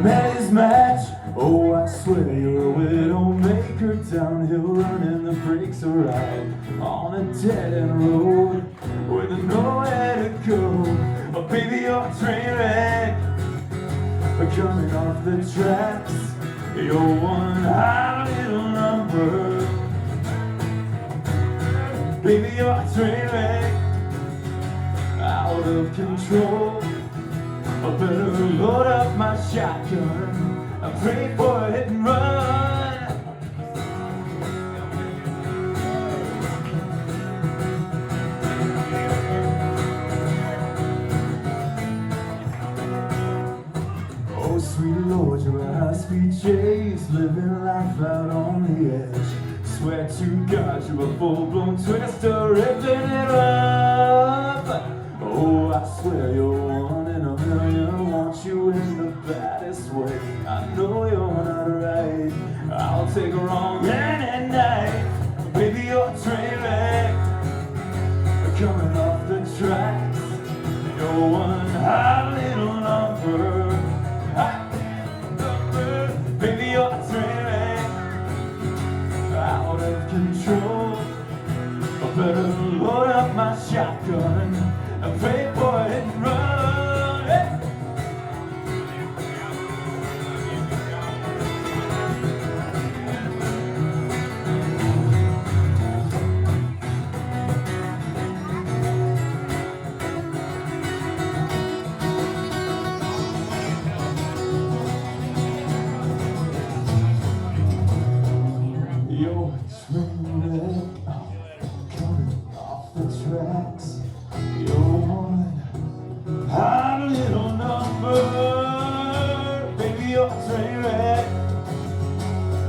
met his match. Oh, I swear you're a widowmaker, downhill running, the brakes are right on a dead-end road with nowhere to go. Oh, baby, you're a train wreck, coming off the tracks. You're one hot little number. Baby, you're a train wreck, out of control. I better load up my shotgun and pray for a hit and run. Oh, sweet Lord, you're a high-speed chase, living life out on the edge. Swear to God, you're a full-blown twister, ripping it up. Oh, I swear you're one in a million, want you in the baddest way. I know you're not right, I'll take a wrong hand at night. Baby, you're a train wreck, coming off the tracks. You're one hot little number. Hot little number. Baby, you're a train wreck, out of control. I better load up my shotgun and pray for it and run. Hey. You're a train wreck, coming off the tracks. You're one hot little number. Baby, you're a train wreck,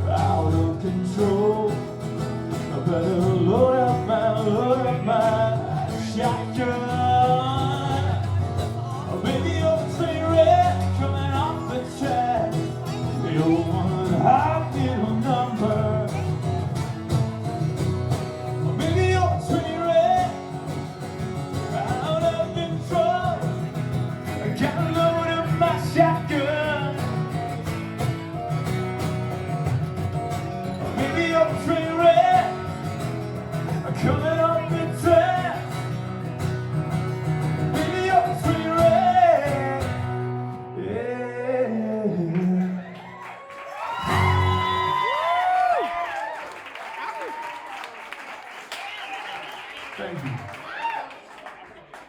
out of control. I better load up my shotgun.